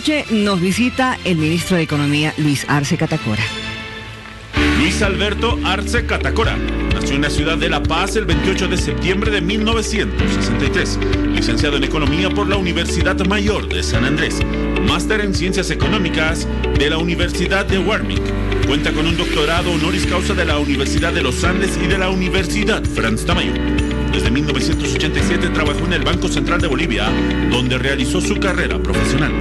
noche nos visita el ministro de Economía, Luis Arce Catacora. Luis Alberto Arce Catacora nació en la ciudad de La Paz el 28 de septiembre de 1963. Licenciado en Economía por la Universidad Mayor de San Andrés. Máster en Ciencias Económicas de la Universidad de Warwick. Cuenta con un doctorado honoris causa de la Universidad de los Andes y de la Universidad Franz Tamayo. Desde 1987 trabajó en el Banco Central de Bolivia, donde realizó su carrera profesional.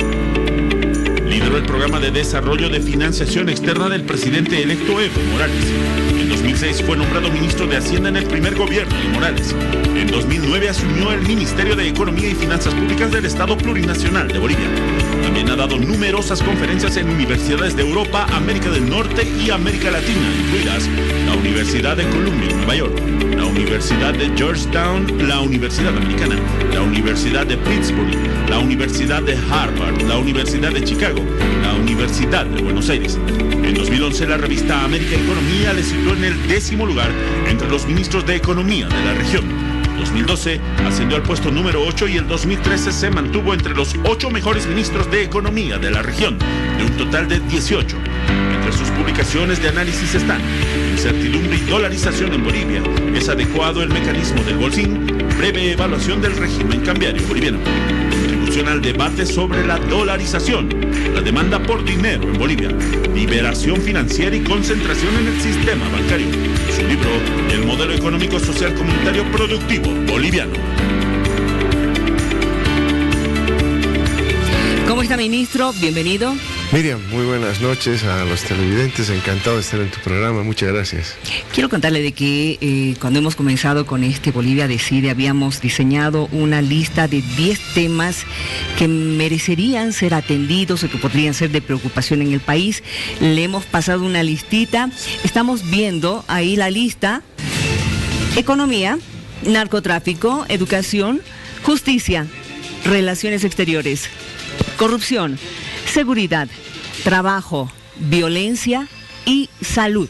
Lideró el programa de desarrollo de financiación externa del presidente electo Evo Morales. En 2006 fue nombrado ministro de Hacienda en el primer gobierno de Morales. En 2009 asumió el Ministerio de Economía y Finanzas Públicas del Estado Plurinacional de Bolivia. También ha dado numerosas conferencias en universidades de Europa, América del Norte y América Latina, incluidas la Universidad de Columbia en Nueva York, la Universidad de Georgetown, la Universidad Americana, la Universidad de Pittsburgh, la Universidad de Harvard, la Universidad de Chicago, la Universidad de Buenos Aires. En 2011 la revista América Economía le situó en el 10º lugar entre los ministros de Economía de la región. 2012 ascendió al puesto número 8 y el 2013 se mantuvo entre los 8 mejores ministros de Economía de la región, de un total de 18. Entre sus publicaciones de análisis están Incertidumbre y dolarización en Bolivia, ¿es adecuado el mecanismo del bolsín? Breve evaluación del régimen cambiario boliviano. Contribución al debate sobre la dolarización, la demanda por dinero en Bolivia, liberación financiera y concentración en el sistema bancario. Su libro, El modelo económico social comunitario productivo boliviano. ¿Cómo está, ministro? Bienvenido. Miriam, muy buenas noches a los televidentes, encantado de estar en tu programa, muchas gracias. Quiero contarle de que cuando hemos comenzado con este Bolivia Decide, habíamos diseñado una lista de 10 temas que merecerían ser atendidos o que podrían ser de preocupación en el país. Le hemos pasado una listita, estamos viendo ahí la lista: economía, narcotráfico, educación, justicia, relaciones exteriores, corrupción, seguridad, trabajo, violencia y salud.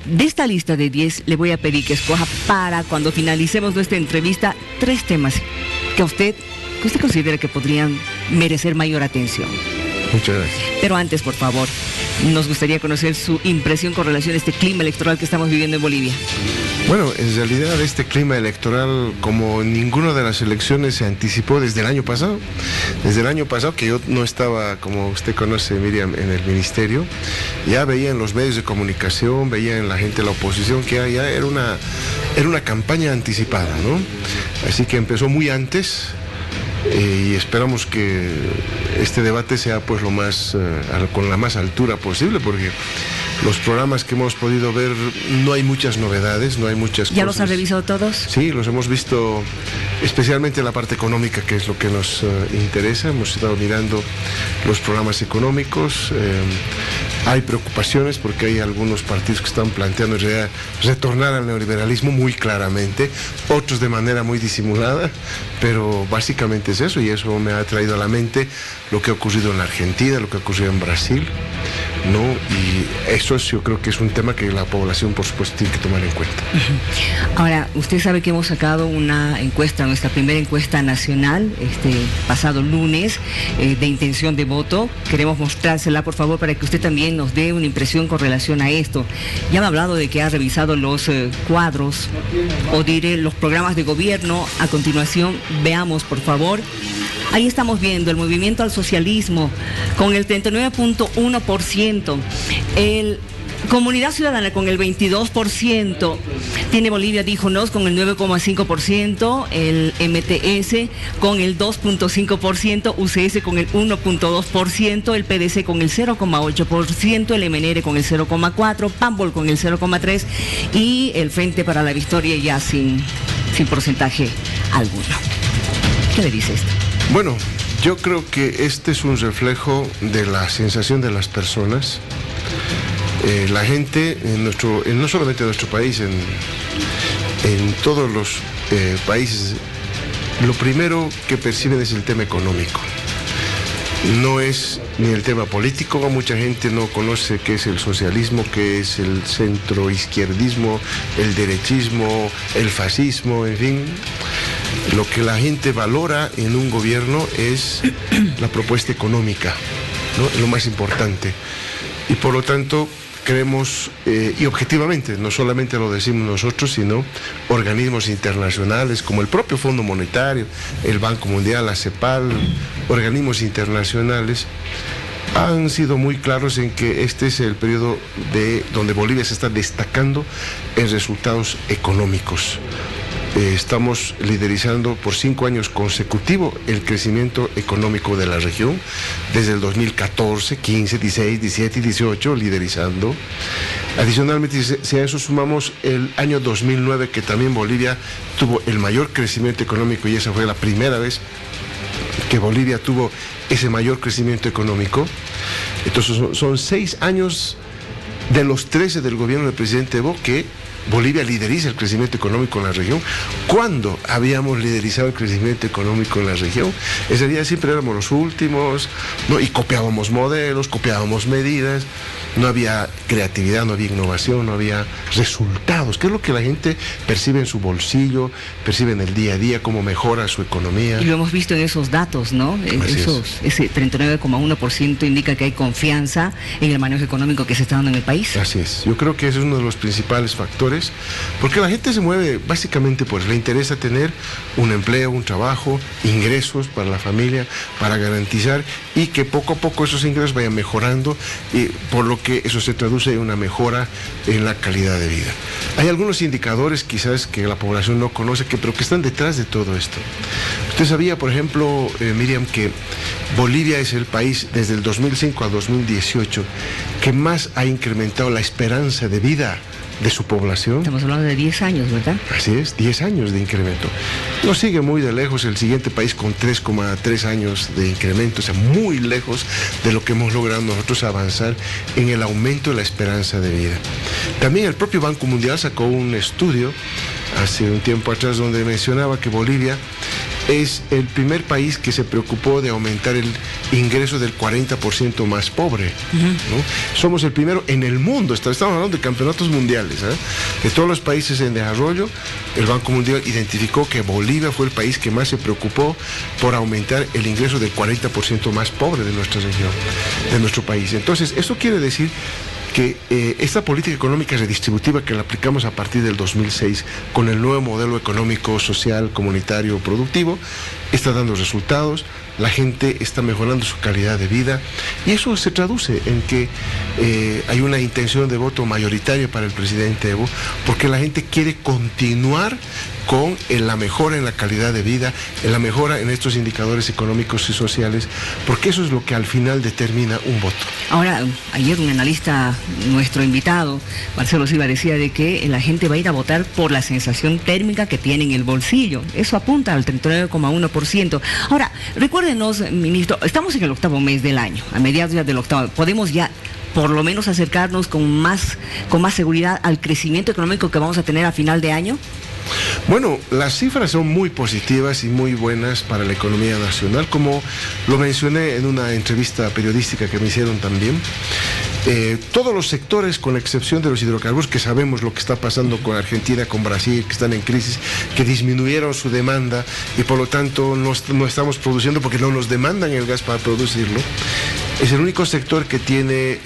De esta lista de 10 le voy a pedir que escoja para cuando finalicemos nuestra entrevista 3 temas que usted considera que podrían merecer mayor atención. Muchas gracias. Pero antes, por favor, nos gustaría conocer su impresión con relación a este clima electoral que estamos viviendo en Bolivia. Bueno, en realidad este clima electoral, como ninguna de las elecciones, se anticipó desde el año pasado. Desde el año pasado, que yo no estaba, como usted conoce, Miriam, en el ministerio, ya veía en los medios de comunicación, veía en la gente de la oposición que ya era una campaña anticipada, ¿no? Así que empezó muy antes. Y esperamos que este debate sea pues lo más con la más altura posible, porque los programas que hemos podido ver no hay muchas novedades, no hay muchas cosas. ¿Ya los ha revisado todos? Sí, los hemos visto, especialmente la parte económica, que es lo que nos interesa. Hemos estado mirando los programas económicos. Hay preocupaciones porque hay algunos partidos que están planteando en realidad retornar al neoliberalismo muy claramente, otros de manera muy disimulada, pero básicamente es eso, y eso me ha traído a la mente lo que ha ocurrido en la Argentina, lo que ha ocurrido en Brasil, ¿no? Y eso yo creo que es un tema que la población, por supuesto, tiene que tomar en cuenta. Ahora, usted sabe que hemos sacado una encuesta, nuestra primera encuesta nacional, pasado lunes, de intención de voto. Queremos mostrársela, por favor, para que usted también nos dé una impresión con relación a esto. Ya me ha hablado de que ha revisado los cuadros, o diré, los programas de gobierno. A continuación, veamos, por favor. Ahí estamos viendo el Movimiento al Socialismo con el 39.1%, el Comunidad Ciudadana con el 22%, tiene Bolivia Díjonos con el 9.5%, el MTS con el 2.5%, UCS con el 1.2%, el PDC con el 0.8%, el MNR con el 0.4%, PAMBOL con el 0.3% y el Frente para la Victoria ya sin porcentaje alguno. ¿Qué le dice esto? Bueno, yo creo que este es un reflejo de la sensación de las personas. La gente, no solamente en nuestro país, en todos los países, lo primero que perciben es el tema económico. No es ni el tema político. Mucha gente no conoce qué es el socialismo, qué es el centroizquierdismo, el derechismo, el fascismo, en fin. Lo que la gente valora en un gobierno es la propuesta económica, ¿no? Es lo más importante. Y por lo tanto, creemos, y objetivamente, no solamente lo decimos nosotros, sino organismos internacionales como el propio Fondo Monetario, el Banco Mundial, la CEPAL, organismos internacionales, han sido muy claros en que este es el periodo donde Bolivia se está destacando en resultados económicos. Estamos liderizando por 5 años consecutivos el crecimiento económico de la región, desde el 2014, 15, 16, 17 y 18, liderizando. Adicionalmente, si a eso sumamos el año 2009, que también Bolivia tuvo el mayor crecimiento económico, y esa fue la primera vez que Bolivia tuvo ese mayor crecimiento económico. Entonces son 6 años de los 13 del gobierno del presidente Evo que Bolivia lideriza el crecimiento económico en la región. ¿Cuándo habíamos liderizado el crecimiento económico en la región? Ese día siempre éramos los últimos, ¿no? Y copiábamos modelos, copiábamos medidas, no había creatividad, no había innovación, no había resultados, que es lo que la gente percibe en su bolsillo, percibe en el día a día, cómo mejora su economía. Y lo hemos visto en esos datos, ¿no? Ese 39,1% indica que hay confianza en el manejo económico que se está dando en el país. Así es, yo creo que ese es uno de los principales factores, porque la gente se mueve básicamente por eso, le interesa tener un empleo, un trabajo, ingresos para la familia, para garantizar y que poco a poco esos ingresos vayan mejorando, por lo que eso se traduce en una mejora en la calidad de vida. Hay algunos indicadores quizás que la población no conoce, pero que están detrás de todo esto. Usted sabía, por ejemplo, Miriam, que Bolivia es el país desde el 2005 a 2018 que más ha incrementado la esperanza de vida de su población. Estamos hablando de 10 años, ¿verdad? Así es, 10 años de incremento. Nos sigue muy de lejos el siguiente país con 3,3 años de incremento, o sea, muy lejos de lo que hemos logrado nosotros avanzar en el aumento de la esperanza de vida. También el propio Banco Mundial sacó un estudio hace un tiempo atrás donde mencionaba que Bolivia es el primer país que se preocupó de aumentar el ingreso del 40% más pobre, ¿no? Somos el primero en el mundo, estamos hablando de campeonatos mundiales, de todos los países en desarrollo. El Banco Mundial identificó que Bolivia fue el país que más se preocupó por aumentar el ingreso del 40% más pobre de nuestra región, de nuestro país. Entonces, eso quiere decir que esta política económica redistributiva que la aplicamos a partir del 2006 con el nuevo modelo económico, social, comunitario, productivo, está dando resultados. La gente está mejorando su calidad de vida y eso se traduce en que hay una intención de voto mayoritaria para el presidente Evo, porque la gente quiere continuar con la mejora en la calidad de vida, en la mejora en estos indicadores económicos y sociales, porque eso es lo que al final determina un voto. Ahora, ayer un analista, nuestro invitado, Marcelo Silva, decía de que la gente va a ir a votar por la sensación térmica que tiene en el bolsillo. Eso apunta al 39,1%. Ahora, recuérdenos, ministro, estamos en el 8º mes del año, a mediados ya del 8º. ¿Podemos ya por lo menos acercarnos con más seguridad al crecimiento económico que vamos a tener a final de año? Bueno, las cifras son muy positivas y muy buenas para la economía nacional, como lo mencioné en una entrevista periodística que me hicieron también. Todos los sectores, con la excepción de los hidrocarburos, que sabemos lo que está pasando con Argentina, con Brasil, que están en crisis, que disminuyeron su demanda y por lo tanto no estamos produciendo porque no nos demandan el gas para producirlo. Es el único sector que tiene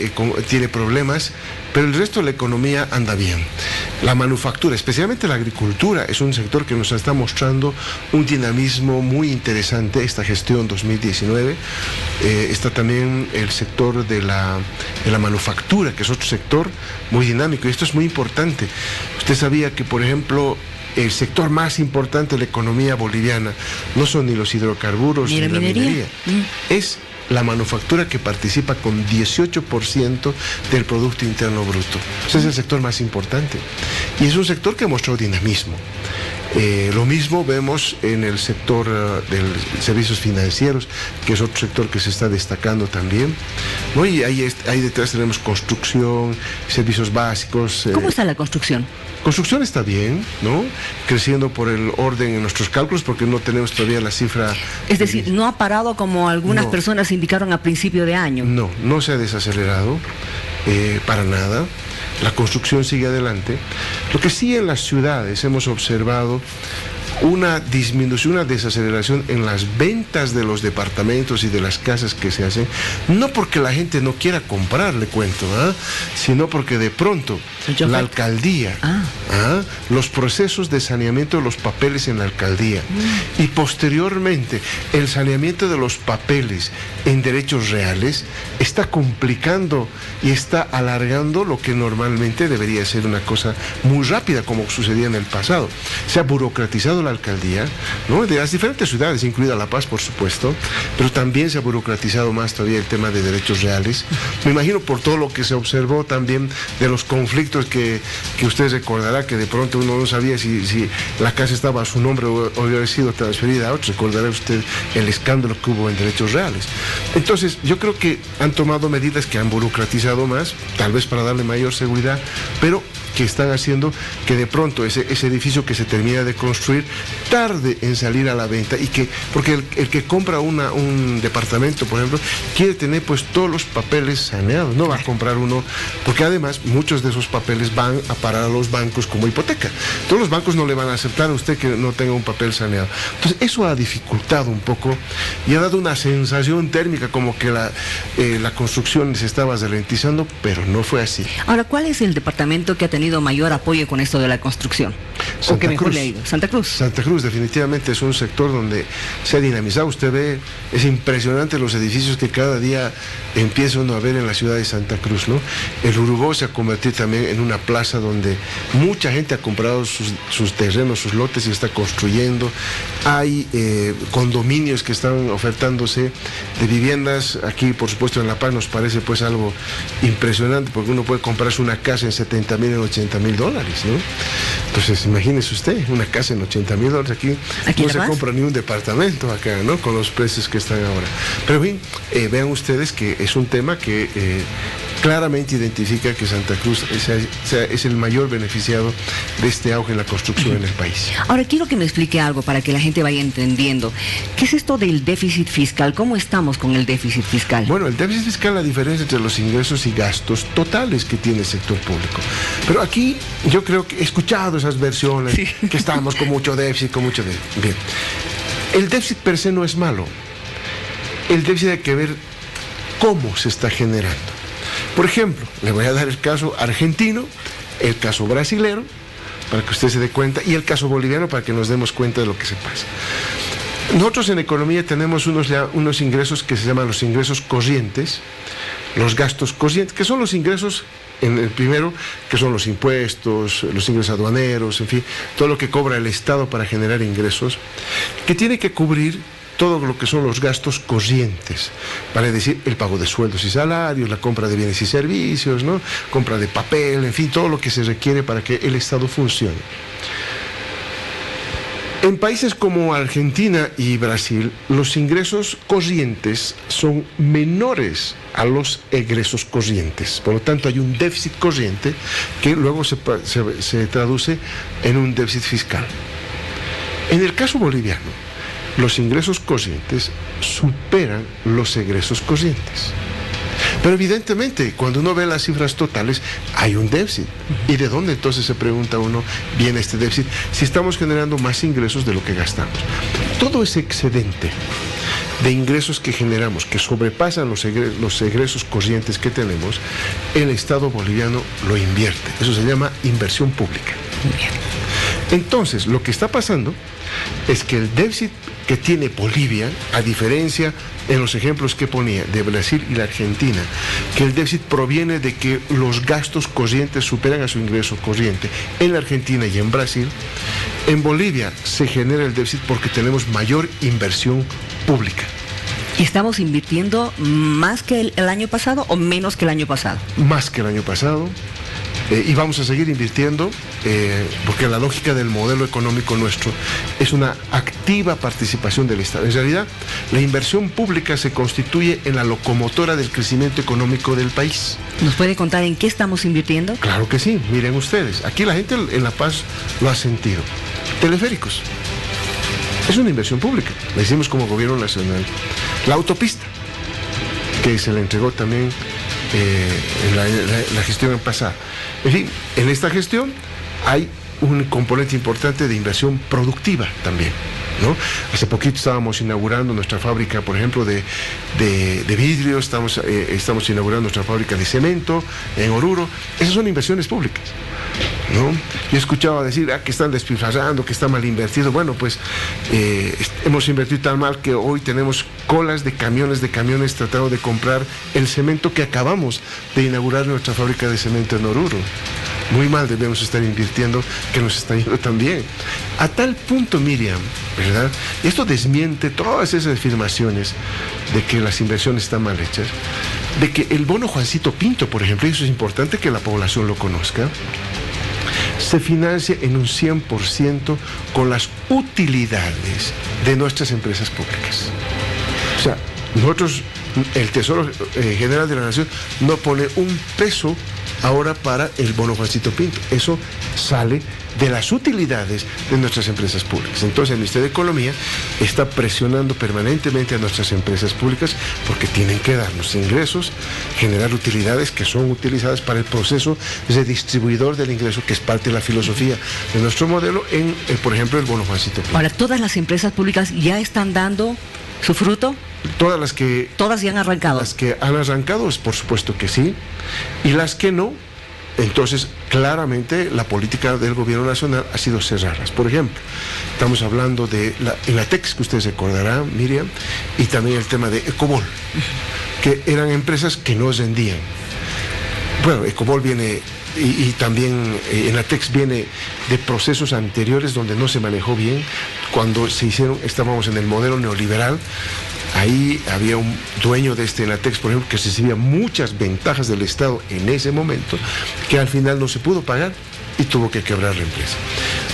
problemas, pero el resto de la economía anda bien. La manufactura, especialmente la agricultura, es un sector que nos está mostrando un dinamismo muy interesante esta gestión 2019. Está también el sector de la manufactura, que es otro sector muy dinámico, y esto es muy importante. Usted sabía que, por ejemplo, el sector más importante de la economía boliviana no son ni los hidrocarburos ni la minería. Es la manufactura, que participa con 18% del Producto Interno Bruto. Ese es el sector más importante. Y es un sector que mostró dinamismo. Lo mismo vemos en el sector de servicios financieros, que es otro sector que se está destacando también, ¿no? Y ahí detrás tenemos construcción, servicios básicos. ¿Cómo está la construcción? Construcción está bien, ¿no? Creciendo por el orden en nuestros cálculos, porque no tenemos todavía la cifra. Es decir, no ha parado como algunas personas indicaron a principio de año. No se ha desacelerado para nada. La construcción sigue adelante. Lo que sí en las ciudades hemos observado una disminución, una desaceleración en las ventas de los departamentos y de las casas que se hacen, no porque la gente no quiera comprar, le cuento, sino porque de pronto la alcaldía, los procesos de saneamiento de los papeles en la alcaldía y posteriormente el saneamiento de los papeles en derechos reales está complicando y está alargando lo que normalmente debería ser una cosa muy rápida, como sucedía en el pasado. Se ha burocratizado la alcaldía, ¿no?, de las diferentes ciudades, incluida La Paz, por supuesto, pero también se ha burocratizado más todavía el tema de derechos reales. Me imagino por todo lo que se observó también de los conflictos que usted recordará, que de pronto uno no sabía si la casa estaba a su nombre o había sido transferida a otro. Recordará usted el escándalo que hubo en derechos reales. Entonces, yo creo que han tomado medidas que han burocratizado más, tal vez para darle mayor seguridad, pero que están haciendo que de pronto ese edificio que se termina de construir tarde en salir a la venta, y que, porque el que compra un departamento, por ejemplo, quiere tener pues todos los papeles saneados, no va a comprar uno, porque además muchos de esos papeles van a parar a los bancos como hipoteca. Todos los bancos no le van a aceptar a usted que no tenga un papel saneado. Entonces eso ha dificultado un poco y ha dado una sensación térmica como que la construcción se estaba ralentizando, pero no fue así. Ahora, ¿cuál es el departamento que ha tenido mayor apoyo con esto de la construcción? Santa Cruz. Santa Cruz. Santa Cruz definitivamente es un sector donde se ha dinamizado. Usted ve, es impresionante los edificios que cada día empieza uno a ver en la ciudad de Santa Cruz, ¿no? El Urubó se ha convertido también en una plaza donde mucha gente ha comprado sus terrenos, sus lotes y está construyendo. Hay condominios que están ofertándose de viviendas. Aquí, por supuesto, en La Paz nos parece pues algo impresionante, porque uno puede comprarse una casa en 70,000, en 80,000 dólares, ¿no? Entonces, imagínese usted, una casa en 80,000 dólares aquí no se compra ni un departamento acá, ¿no?, con los precios que están ahora. Pero bien, vean ustedes que es un tema que claramente identifica que Santa Cruz es el mayor beneficiado de este auge en la construcción en el país. Ahora quiero que me explique algo para que la gente vaya entendiendo. ¿Qué es esto del déficit fiscal? ¿Cómo estamos con el déficit fiscal? Bueno, el déficit fiscal, la diferencia entre los ingresos y gastos totales que tiene el sector público. Pero aquí yo creo que he escuchado esas versiones, sí, que estamos con mucho déficit, Bien, el déficit per se no es malo. El déficit hay que ver cómo se está generando. Por ejemplo, le voy a dar el caso argentino, el caso brasilero, para que usted se dé cuenta, y el caso boliviano, para que nos demos cuenta de lo que se pasa. Nosotros en economía tenemos unos ingresos que se llaman los ingresos corrientes, los gastos corrientes, que son los ingresos, en el primero, que son los impuestos, los ingresos aduaneros, en fin, todo lo que cobra el Estado para generar ingresos, que tiene que cubrir todo lo que son los gastos corrientes, vale decir, el pago de sueldos y salarios, la compra de bienes y servicios, ¿no?, compra de papel, en fin, todo lo que se requiere para que el Estado funcione. En países como Argentina y Brasil, los ingresos corrientes son menores a los egresos corrientes. Por lo tanto, hay un déficit corriente que luego se traduce en un déficit fiscal. En el caso boliviano, los ingresos corrientes superan los egresos corrientes. Pero evidentemente, cuando uno ve las cifras totales, hay un déficit. ¿Y de dónde entonces, se pregunta uno, viene este déficit? Si estamos generando más ingresos de lo que gastamos. Todo ese excedente de ingresos que generamos, que sobrepasan los egresos corrientes que tenemos, el Estado boliviano lo invierte. Eso se llama inversión pública. Entonces, lo que está pasando es que el déficit que tiene Bolivia, a diferencia en los ejemplos que ponía de Brasil y la Argentina, que el déficit proviene de que los gastos corrientes superan a su ingreso corriente en la Argentina y en Brasil, en Bolivia se genera el déficit porque tenemos mayor inversión pública. ¿Estamos invirtiendo más que el año pasado o menos que el año pasado? Más que el año pasado. Y vamos a seguir invirtiendo, porque la lógica del modelo económico nuestro es una activa participación del Estado. En realidad, la inversión pública se constituye en la locomotora del crecimiento económico del país. ¿Nos puede contar en qué estamos invirtiendo? Claro que sí, miren ustedes, aquí la gente en La Paz lo ha sentido. Teleféricos, es una inversión pública, la hicimos como gobierno nacional. La autopista, que se le entregó también en la gestión pasada. En fin, en esta gestión hay un componente importante de inversión productiva también, ¿no? Hace poquito estábamos inaugurando nuestra fábrica, por ejemplo, de vidrio, estamos inaugurando nuestra fábrica de cemento en Oruro. Esas son inversiones públicas, ¿no? Yo escuchaba decir que están despilfarrando, que está mal invertido. Bueno, pues hemos invertido tan mal que hoy tenemos colas de camiones tratando de comprar el cemento que acabamos de inaugurar nuestra fábrica de cemento en Oruro. Muy mal debemos estar invirtiendo, que nos está yendo tan bien. A tal punto, Miriam, ¿verdad? Y esto desmiente todas esas afirmaciones de que las inversiones están mal hechas, de que el bono Juancito Pinto, por ejemplo, y eso es importante que la población lo conozca, se financia en un 100% con las utilidades de nuestras empresas públicas. O sea, nosotros, el Tesoro General de la Nación no pone un peso ahora para el bono Juancito Pinto. Eso sale de las utilidades de nuestras empresas públicas. Entonces el Ministerio de Economía está presionando permanentemente a nuestras empresas públicas porque tienen que darnos ingresos, generar utilidades que son utilizadas para el proceso de distribuidor del ingreso, que es parte de la filosofía de nuestro modelo en, por ejemplo, el bono Juancito Pinto. Ahora, ¿todas las empresas públicas ya están dando su fruto? Todas ya han arrancado. Las que han arrancado, por supuesto que sí, y las que no, entonces claramente la política del gobierno nacional ha sido cerrarlas. Por ejemplo, estamos hablando de Enatex, que ustedes recordarán, Miriam, y también el tema de Ecobol, que eran empresas que no rendían. Bueno, Ecobol viene y también Enatex viene de procesos anteriores donde no se manejó bien. Cuando se hicieron, estábamos en el modelo neoliberal. Ahí había un dueño de Enatex, por ejemplo, que recibía muchas ventajas del Estado en ese momento, que al final no se pudo pagar y tuvo que quebrar la empresa.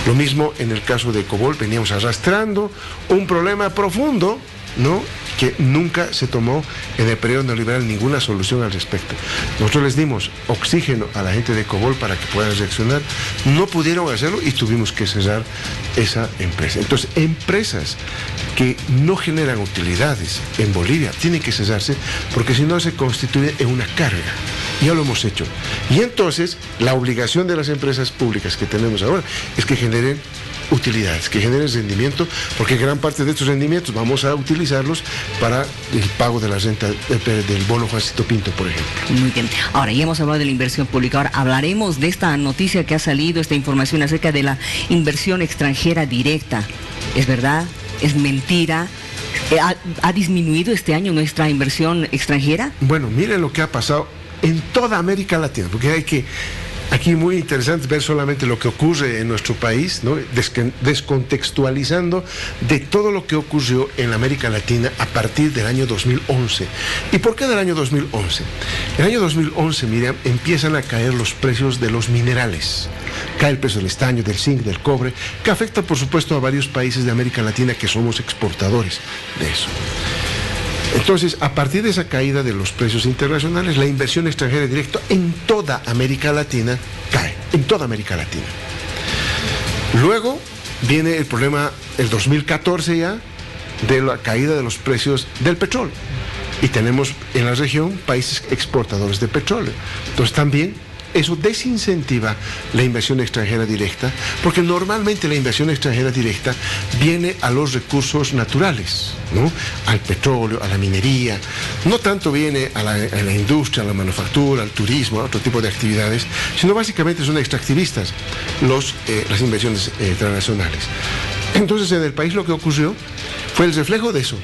Lo mismo en el caso de Ecobol, veníamos arrastrando un problema profundo, ¿no?, que nunca se tomó en el periodo neoliberal ninguna solución al respecto. Nosotros les dimos oxígeno a la gente de Ecobol para que puedan reaccionar, no pudieron hacerlo y tuvimos que cerrar esa empresa. Entonces, empresas que no generan utilidades en Bolivia tienen que cesarse porque si no se constituye en una carga. Ya lo hemos hecho. Y entonces, la obligación de las empresas públicas que tenemos ahora es que generen utilidades, que generen rendimiento, porque gran parte de estos rendimientos vamos a utilizarlos para el pago de la renta del bono Juancito Pinto, por ejemplo. Muy bien. Ahora, ya hemos hablado de la inversión pública. Ahora hablaremos de esta noticia que ha salido, esta información acerca de la inversión extranjera directa. ¿Es verdad? ¿Es mentira? ¿Ha disminuido este año nuestra inversión extranjera? Bueno, miren lo que ha pasado en toda América Latina, porque hay que... Aquí muy interesante ver solamente lo que ocurre en nuestro país, ¿no?, descontextualizando de todo lo que ocurrió en América Latina a partir del año 2011. ¿Y por qué del año 2011? En el año 2011, Miriam, empiezan a caer los precios de los minerales. Cae el precio del estaño, del zinc, del cobre, que afecta, por supuesto, a varios países de América Latina que somos exportadores de eso. Entonces, a partir de esa caída de los precios internacionales, la inversión extranjera directa en toda América Latina cae, en toda América Latina. Luego viene el problema, el 2014 ya, de la caída de los precios del petróleo. Y tenemos en la región países exportadores de petróleo. Entonces también eso desincentiva la inversión extranjera directa, porque normalmente la inversión extranjera directa viene a los recursos naturales, ¿no?, al petróleo, a la minería, no tanto viene a la industria, a la manufactura, al turismo, a otro tipo de actividades, sino básicamente son extractivistas las inversiones transnacionales. Entonces en el país lo que ocurrió fue el reflejo de eso.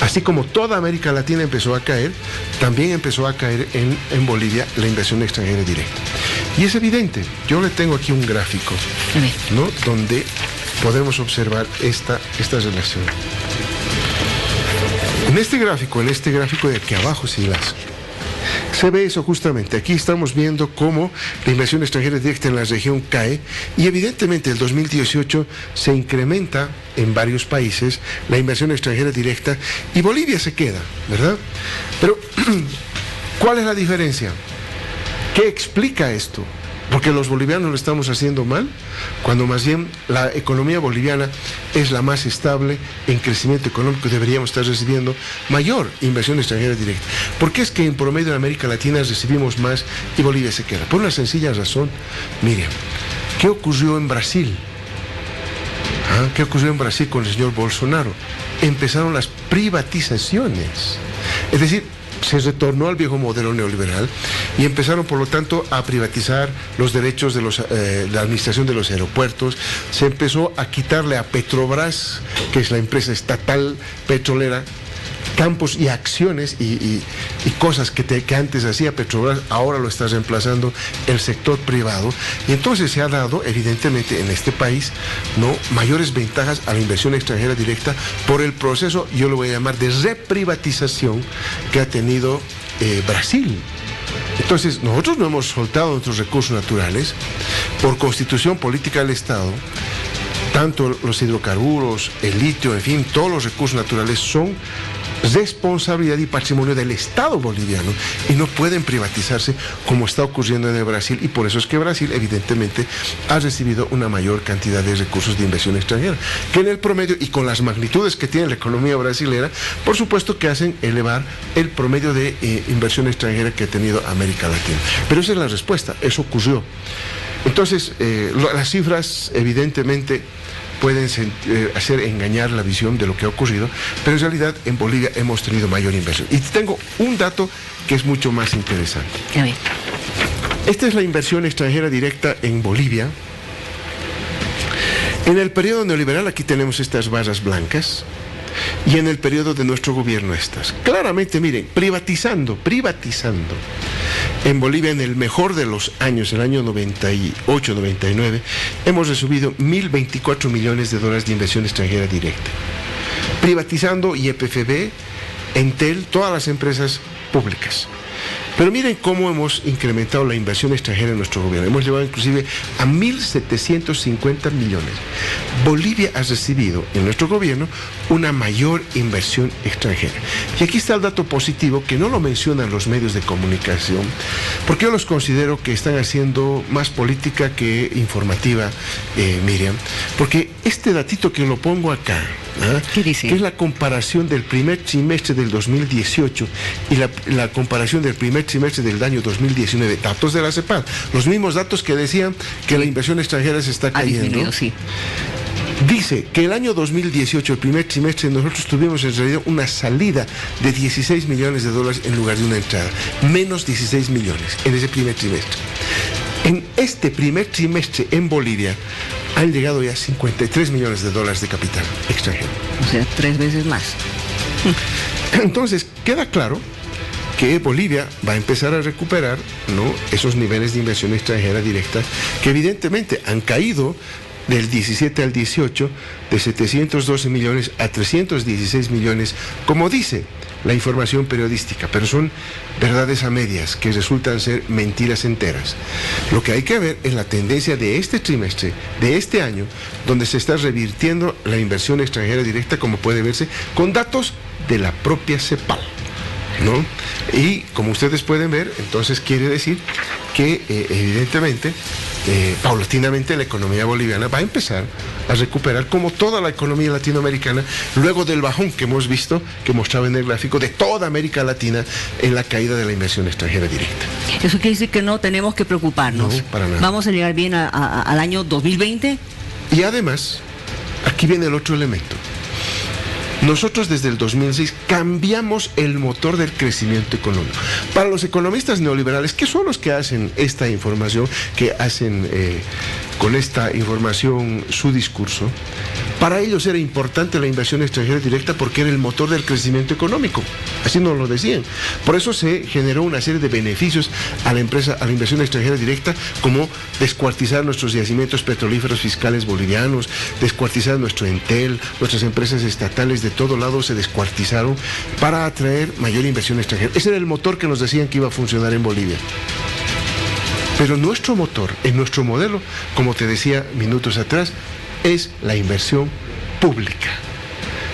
Así como toda América Latina empezó a caer, también empezó a caer en Bolivia la inversión extranjera directa. Y es evidente, yo le tengo aquí un gráfico, ¿no?, donde podemos observar esta relación. En este gráfico de aquí abajo, se ve eso justamente. Aquí estamos viendo cómo la inversión extranjera directa en la región cae y evidentemente el 2018 se incrementa en varios países la inversión extranjera directa y Bolivia se queda, ¿verdad? Pero, ¿cuál es la diferencia? ¿Qué explica esto? Porque los bolivianos lo estamos haciendo mal, cuando más bien la economía boliviana es la más estable en crecimiento económico, deberíamos estar recibiendo mayor inversión extranjera directa. ¿Por qué es que en promedio en América Latina recibimos más y Bolivia se queda? Por una sencilla razón, Miriam, ¿Qué ocurrió en Brasil? ¿Qué ocurrió en Brasil con el señor Bolsonaro? Empezaron las privatizaciones. Es decir, se retornó al viejo modelo neoliberal y empezaron, por lo tanto, a privatizar los derechos de la administración de los aeropuertos. Se empezó a quitarle a Petrobras, que es la empresa estatal petrolera, campos y acciones y cosas que antes hacía Petrobras, ahora lo está reemplazando el sector privado. Y entonces se ha dado, evidentemente, en este país, ¿no?, mayores ventajas a la inversión extranjera directa por el proceso, yo lo voy a llamar, de reprivatización que ha tenido Brasil. Entonces, nosotros no hemos soltado nuestros recursos naturales. Por constitución política del Estado, tanto los hidrocarburos, el litio, en fin, todos los recursos naturales son responsabilidad y patrimonio del Estado boliviano y no pueden privatizarse como está ocurriendo en el Brasil, y por eso es que Brasil evidentemente ha recibido una mayor cantidad de recursos de inversión extranjera, que en el promedio y con las magnitudes que tiene la economía brasilera, por supuesto que hacen elevar el promedio de inversión extranjera que ha tenido América Latina. Pero esa es la respuesta, eso ocurrió. Entonces, las cifras evidentemente pueden hacer engañar la visión de lo que ha ocurrido, pero en realidad en Bolivia hemos tenido mayor inversión. Y tengo un dato que es mucho más interesante. A ver. Esta es la inversión extranjera directa en Bolivia. En el periodo neoliberal, aquí tenemos estas barras blancas, y en el periodo de nuestro gobierno estas. Claramente, miren, privatizando. En Bolivia, en el mejor de los años, el año 98-99, hemos recibido $1.024 millones de inversión extranjera directa. Privatizando YPFB, Entel, todas las empresas públicas. Pero miren cómo hemos incrementado la inversión extranjera en nuestro gobierno. Hemos llevado inclusive a 1.750 millones. Bolivia ha recibido en nuestro gobierno una mayor inversión extranjera. Y aquí está el dato positivo que no lo mencionan los medios de comunicación, porque yo los considero que están haciendo más política que informativa, Miriam. Porque este datito que lo pongo acá, ¿qué dice? Que es la comparación del primer trimestre del 2018 y la comparación del primer trimestre del año 2019, datos de la CEPAL, los mismos datos que decían que la inversión extranjera se está cayendo. Sí. Dice que el año 2018, el primer trimestre, nosotros tuvimos en realidad una salida de $16 millones en lugar de una entrada, menos 16 millones en ese primer trimestre. En este primer trimestre en Bolivia han llegado ya $53 millones de capital extranjero. O sea, 3 veces más. Entonces, queda claro que Bolivia va a empezar a recuperar, ¿no?, esos niveles de inversión extranjera directa que evidentemente han caído del 17 al 18, de 712 millones a 316 millones, como dice la información periodística, pero son verdades a medias que resultan ser mentiras enteras. Lo que hay que ver es la tendencia de este trimestre, de este año, donde se está revirtiendo la inversión extranjera directa, como puede verse con datos de la propia CEPAL, ¿no? Y como ustedes pueden ver, entonces quiere decir que evidentemente, paulatinamente la economía boliviana va a empezar a recuperar, como toda la economía latinoamericana, luego del bajón que hemos visto, que mostraba en el gráfico, de toda América Latina en la caída de la inversión extranjera directa. Eso quiere decir que no tenemos que preocuparnos. No, para nada. Vamos a llegar bien al año 2020. Y además, aquí viene el otro elemento. Nosotros desde el 2006 cambiamos el motor del crecimiento económico. Para los economistas neoliberales, que son los que hacen esta información, que hacen con esta información su discurso, para ellos era importante la inversión extranjera directa porque era el motor del crecimiento económico. Así nos lo decían. Por eso se generó una serie de beneficios a la inversión extranjera directa, como descuartizar nuestros yacimientos petrolíferos fiscales bolivianos, descuartizar nuestro Entel, nuestras empresas estatales de todo lado se descuartizaron para atraer mayor inversión extranjera. Ese era el motor que nos decían que iba a funcionar en Bolivia. Pero nuestro motor, en nuestro modelo, como te decía minutos atrás, es la inversión pública.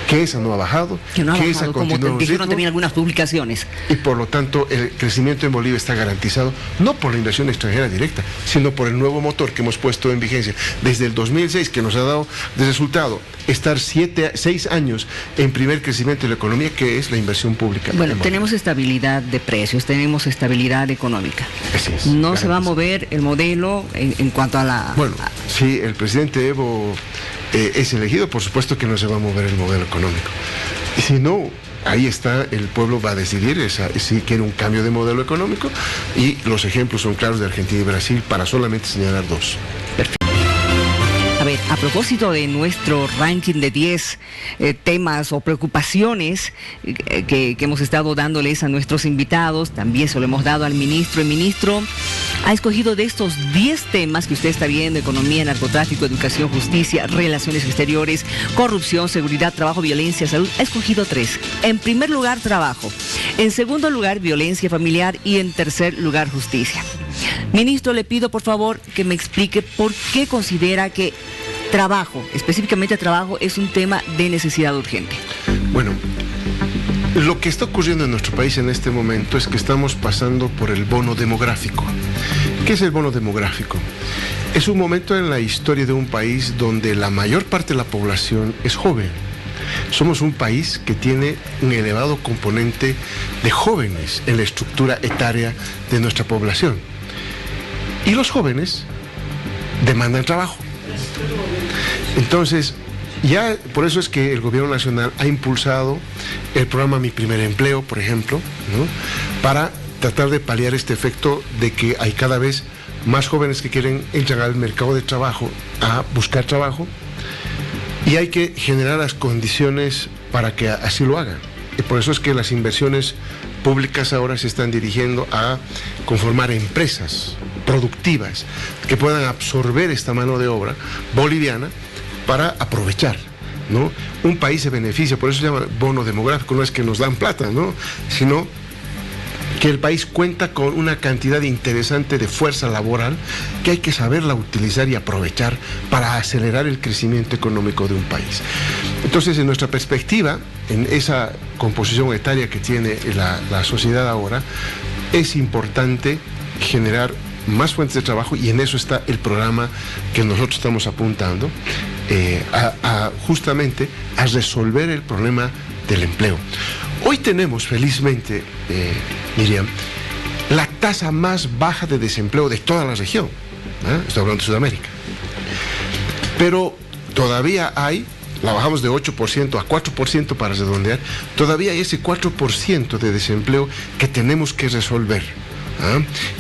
que esa no ha bajado, que esa continúa como un ritmo, dijeron también algunas publicaciones. Y por lo tanto el crecimiento en Bolivia está garantizado no por la inversión extranjera directa, sino por el nuevo motor que hemos puesto en vigencia desde el 2006, que nos ha dado de resultado estar 6 años en primer crecimiento de la economía, que es la inversión pública. Bueno, tenemos estabilidad de precios, tenemos estabilidad económica. Así es, no se va a mover el modelo en cuanto a la... Bueno, si el presidente Evo es elegido, por supuesto que no se va a mover el modelo económico. Y si no, ahí está, el pueblo va a decidir si quiere un cambio de modelo económico, y los ejemplos son claros de Argentina y Brasil, para solamente señalar 2. Perfecto. A ver, a propósito de nuestro ranking de 10 temas o preocupaciones que hemos estado dándoles a nuestros invitados, también se lo hemos dado al ministro. El ministro ha escogido de estos 10 temas que usted está viendo: economía, narcotráfico, educación, justicia, relaciones exteriores, corrupción, seguridad, trabajo, violencia, salud. Ha escogido 3. En primer lugar, trabajo. En segundo lugar, violencia familiar. Y en tercer lugar, justicia. Ministro, le pido por favor que me explique por qué considera que trabajo, específicamente trabajo, es un tema de necesidad urgente. Bueno, lo que está ocurriendo en nuestro país en este momento es que estamos pasando por el bono demográfico. ¿Qué es el bono demográfico? Es un momento en la historia de un país donde la mayor parte de la población es joven. Somos un país que tiene un elevado componente de jóvenes en la estructura etaria de nuestra población. Y los jóvenes demandan trabajo. Entonces, ya por eso es que el gobierno nacional ha impulsado el programa Mi Primer Empleo, por ejemplo, ¿no?, para tratar de paliar este efecto de que hay cada vez más jóvenes que quieren entrar al mercado de trabajo, a buscar trabajo, y hay que generar las condiciones para que así lo hagan. Y por eso es que las inversiones públicas ahora se están dirigiendo a conformar empresas productivas que puedan absorber esta mano de obra boliviana para aprovechar, ¿no? Un país se beneficia, por eso se llama bono demográfico, no es que nos dan plata, ¿no?, sino que el país cuenta con una cantidad interesante de fuerza laboral que hay que saberla utilizar y aprovechar para acelerar el crecimiento económico de un país. Entonces, en nuestra perspectiva, en esa composición etaria que tiene la sociedad ahora, es importante generar más fuentes de trabajo, y en eso está el programa que nosotros estamos apuntando, justamente a resolver el problema del empleo. Hoy tenemos, felizmente, Miriam, la tasa más baja de desempleo de toda la región. Estoy hablando de Sudamérica. Pero todavía hay, la bajamos de 8% a 4% para redondear, todavía hay ese 4% de desempleo que tenemos que resolver.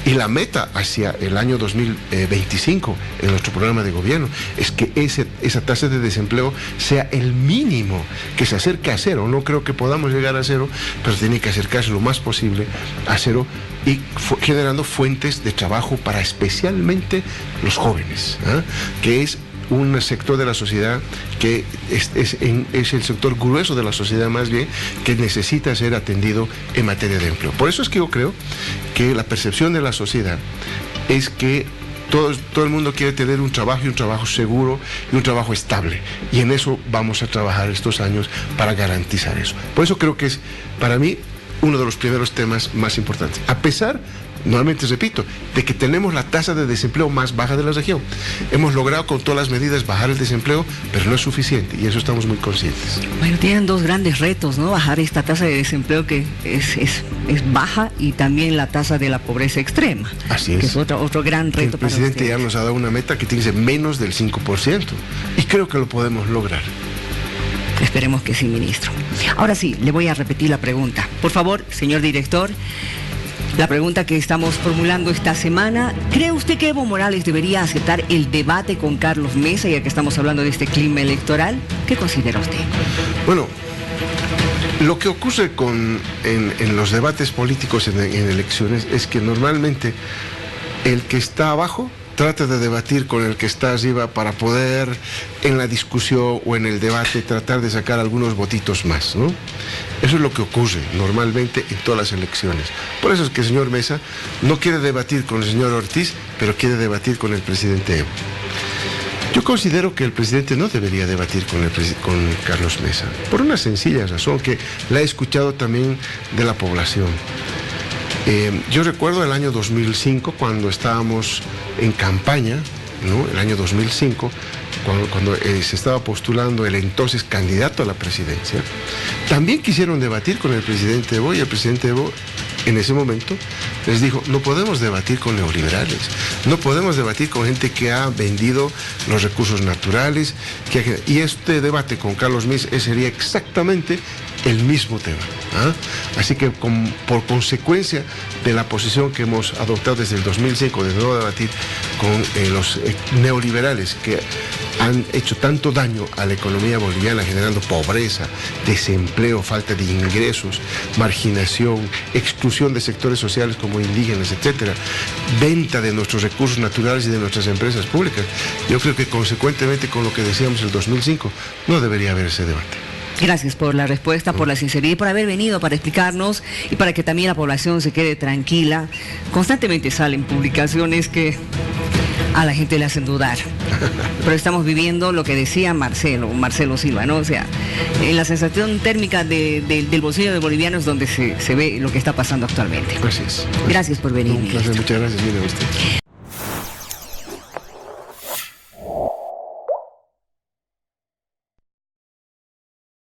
Y la meta hacia el año 2025 en nuestro programa de gobierno es que esa tasa de desempleo sea el mínimo, que se acerque a cero. No creo que podamos llegar a cero, pero tiene que acercarse lo más posible a cero, y generando fuentes de trabajo para especialmente los jóvenes, que es un sector de la sociedad que es el sector grueso de la sociedad, más bien, que necesita ser atendido en materia de empleo. Por eso es que yo creo que la percepción de la sociedad es que todo el mundo quiere tener un trabajo, y un trabajo seguro, y un trabajo estable, y en eso vamos a trabajar estos años para garantizar eso. Por eso creo que es, para mí, uno de los primeros temas más importantes, a pesar, nuevamente repito, de que tenemos la tasa de desempleo más baja de la región. Hemos logrado con todas las medidas bajar el desempleo, pero no es suficiente, y eso estamos muy conscientes. Bueno, tienen dos grandes retos, ¿no? Bajar esta tasa de desempleo que es baja, y también la tasa de la pobreza extrema. Así es. Que es otro gran reto para ustedes. El presidente ya nos ha dado una meta que tiene que ser menos del 5%, y creo que lo podemos lograr. Esperemos que sí, ministro. Ahora sí, le voy a repetir la pregunta. Por favor, señor director, la pregunta que estamos formulando esta semana: ¿cree usted que Evo Morales debería aceptar el debate con Carlos Mesa, ya que estamos hablando de este clima electoral? ¿Qué considera usted? Bueno, lo que ocurre en los debates políticos en elecciones es que normalmente el que está abajo trata de debatir con el que está arriba para poder, en la discusión o en el debate, tratar de sacar algunos votitos más, ¿no? Eso es lo que ocurre normalmente en todas las elecciones. Por eso es que el señor Mesa no quiere debatir con el señor Ortiz, pero quiere debatir con el presidente Evo. Yo considero que el presidente no debería debatir con Carlos Mesa, por una sencilla razón que la he escuchado también de la población. Yo recuerdo el año 2005, cuando estábamos en campaña, ¿no? El año 2005, cuando se estaba postulando el entonces candidato a la presidencia, también quisieron debatir con el presidente Evo, y el presidente Evo en ese momento les dijo: no podemos debatir con neoliberales, no podemos debatir con gente que ha vendido los recursos naturales, y este debate con Carlos Mesa sería exactamente el mismo tema. Así que por consecuencia de la posición que hemos adoptado desde el 2005 de no debatir con los neoliberales que han hecho tanto daño a la economía boliviana, generando pobreza, desempleo, falta de ingresos, marginación, exclusión de sectores sociales como indígenas, etcétera, venta de nuestros recursos naturales y de nuestras empresas públicas. Yo creo que consecuentemente con lo que decíamos el 2005 no debería haber ese debate. Gracias por la respuesta, por la sinceridad y por haber venido para explicarnos y para que también la población se quede tranquila. Constantemente salen publicaciones que a la gente le hacen dudar. Pero estamos viviendo lo que decía Marcelo Silva, ¿no? O sea, en la sensación térmica del bolsillo del boliviano es donde se ve lo que está pasando actualmente. Pues es. Gracias por venir. Un placer, muchas gracias, mire usted.